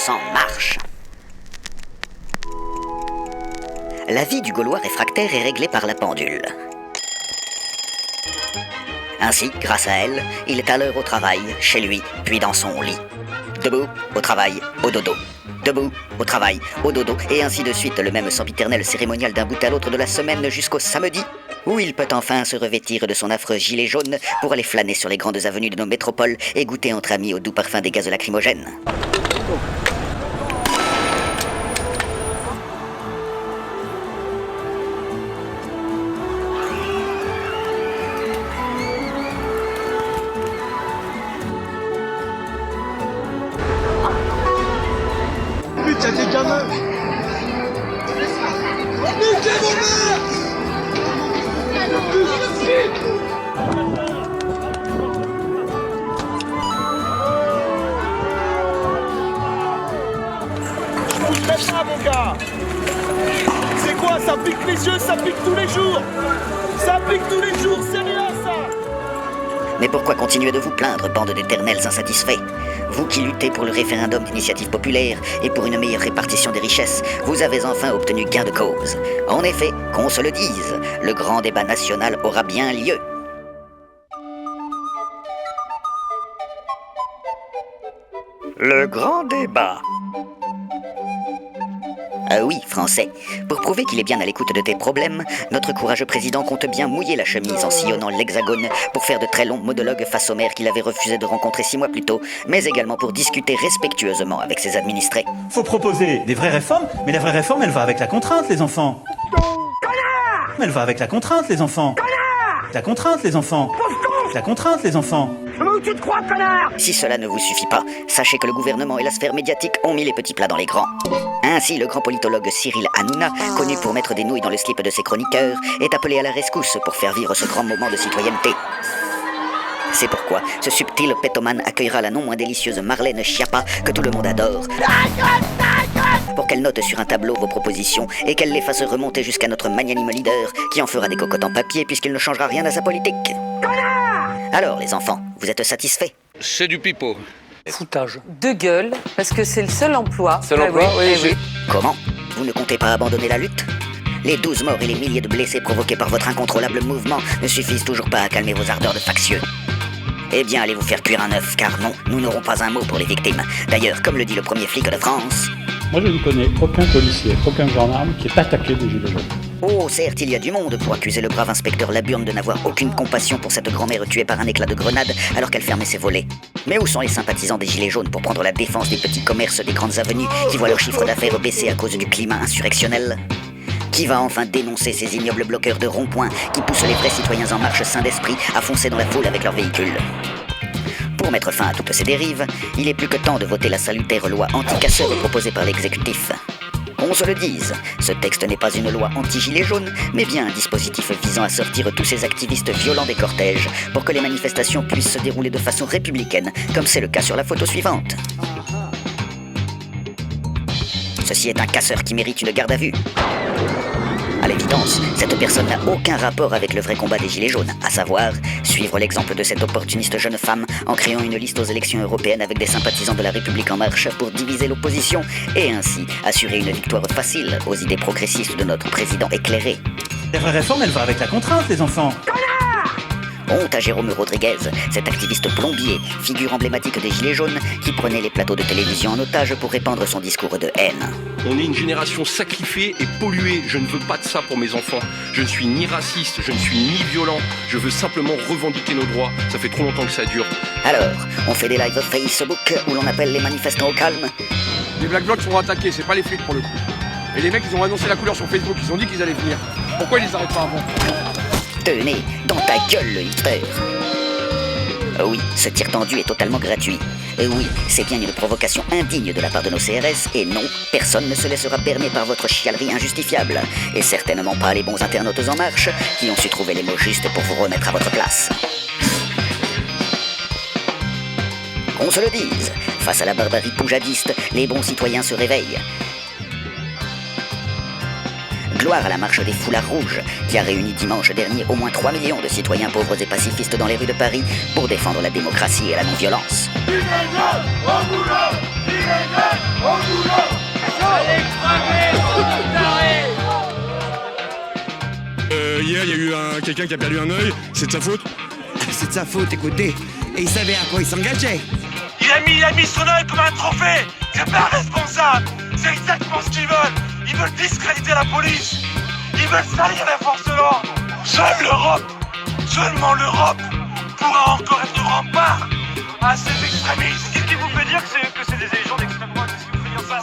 France en marche. La vie du Gaulois réfractaire est réglée par la pendule. Ainsi, grâce à elle, il est à l'heure au travail, chez lui, puis dans son lit. Debout, au travail, au dodo. Debout, au travail, au dodo, et ainsi de suite, le même sempiternel cérémonial d'un bout à l'autre de la semaine jusqu'au samedi, où il peut enfin se revêtir de son affreux gilet jaune pour aller flâner sur les grandes avenues de nos métropoles et goûter entre amis au doux parfum des gaz lacrymogènes. Putain, t'es gamin! Niquez vos mères! Bouge même pas, mon gars! C'est quoi? Ça pique les yeux, ça pique tous les jours! Ça pique tous les jours, c'est rien ça! Mais pourquoi continuer de vous plaindre, bande d'éternels insatisfaits? Vous qui luttez pour le référendum d'initiative populaire et pour une meilleure répartition des richesses, vous avez enfin obtenu gain de cause. En effet, qu'on se le dise, le grand débat national aura bien lieu. Le grand débat. Ah oui, Français. Pour prouver qu'il est bien à l'écoute de tes problèmes, notre courageux président compte bien mouiller la chemise en sillonnant l'Hexagone pour faire de très longs monologues face au maire qu'il avait refusé de rencontrer 6 mois plus tôt, mais également pour discuter respectueusement avec ses administrés. Faut proposer des vraies réformes, mais la vraie réforme, elle va avec la contrainte, les enfants. Connard! Elle va avec la contrainte, les enfants. Connard! La contrainte, les enfants. La contrainte, les enfants. Où tu te crois, connard? Si cela ne vous suffit pas, sachez que le gouvernement et la sphère médiatique ont mis les petits plats dans les grands. Ainsi, le grand politologue Cyril Hanouna, connu pour mettre des nouilles dans le slip de ses chroniqueurs, est appelé à la rescousse pour faire vivre ce grand moment de citoyenneté. C'est pourquoi ce subtil pétomane accueillera la non moins délicieuse Marlène Schiappa, que tout le monde adore, pour qu'elle note sur un tableau vos propositions et qu'elle les fasse remonter jusqu'à notre magnanime leader, qui en fera des cocottes en papier puisqu'il ne changera rien à sa politique. Alors, les enfants, vous êtes satisfaits? C'est du pipeau. Foutage. De gueule, parce que c'est le seul emploi. Seul emploi, oui. Comment? Vous ne comptez pas abandonner la lutte? Les 12 morts et les milliers de blessés provoqués par votre incontrôlable mouvement ne suffisent toujours pas à calmer vos ardeurs de factieux. Eh bien, allez vous faire cuire un œuf, car non, nous n'aurons pas un mot pour les victimes. D'ailleurs, comme le dit le premier flic de France... Moi, je ne connais aucun policier, aucun gendarme qui est attaqué des gilets jaunes. Oh, certes, il y a du monde pour accuser le brave inspecteur Laburne de n'avoir aucune compassion pour cette grand-mère tuée par un éclat de grenade alors qu'elle fermait ses volets. Mais où sont les sympathisants des gilets jaunes pour prendre la défense des petits commerces des grandes avenues qui voient leur chiffre d'affaires baisser à cause du climat insurrectionnel? Qui va enfin dénoncer ces ignobles bloqueurs de ronds-points qui poussent les vrais citoyens en marche sains d'esprit à foncer dans la foule avec leurs véhicules? Pour mettre fin à toutes ces dérives, il est plus que temps de voter la salutaire loi anti-casseurs proposée par l'exécutif. Qu'on se le dise, ce texte n'est pas une loi anti-gilet jaune, mais bien un dispositif visant à sortir tous ces activistes violents des cortèges pour que les manifestations puissent se dérouler de façon républicaine, comme c'est le cas sur la photo suivante. Ceci est un casseur qui mérite une garde à vue. À l'évidence, cette personne n'a aucun rapport avec le vrai combat des Gilets jaunes, à savoir suivre l'exemple de cette opportuniste jeune femme en créant une liste aux élections européennes avec des sympathisants de la République en marche pour diviser l'opposition et ainsi assurer une victoire facile aux idées progressistes de notre président éclairé. La vraie réforme, elle va avec la contrainte, les enfants. Honte à Jérôme Rodriguez, cet activiste plombier, figure emblématique des Gilets jaunes, qui prenait les plateaux de télévision en otage pour répandre son discours de haine. On est une génération sacrifiée et polluée. Je ne veux pas de ça pour mes enfants. Je ne suis ni raciste, je ne suis ni violent. Je veux simplement revendiquer nos droits. Ça fait trop longtemps que ça dure. Alors, on fait des lives Facebook où l'on appelle les manifestants au calme? Les Black Blocs sont attaqués, c'est pas les flics pour le coup. Et les mecs, ils ont annoncé la couleur sur Facebook, ils ont dit qu'ils allaient venir. Pourquoi ils les arrêtent pas avant? Tenez, dans ta gueule le hipster. Oui, ce tir tendu est totalement gratuit. Oui, c'est bien une provocation indigne de la part de nos CRS, et non, personne ne se laissera berner par votre chialerie injustifiable. Et certainement pas les bons internautes en marche, qui ont su trouver les mots justes pour vous remettre à votre place. Qu'on se le dise, face à la barbarie poujadiste, les bons citoyens se réveillent. Gloire à la marche des foulards rouges, qui a réuni dimanche dernier au moins 3 millions de citoyens pauvres et pacifistes dans les rues de Paris pour défendre la démocratie et la non-violence. Au boulot! Hier, il y a eu quelqu'un qui a perdu un œil, c'est de sa faute? C'est de sa faute, écoutez. Et il savait à quoi il s'engageait. Il a mis son œil comme un trophée. C'est pas responsable. C'est exactement ce qu'ils veulent. Ils veulent discréditer la police. Ils veulent salir les forces de l'ordre. Seule l'Europe, seulement l'Europe pourra encore être rempart à ces extrémistes. Qu'est-ce qui vous fait dire que c'est des gens d'extrême droite? Qu'est-ce qui vous fait dire ça?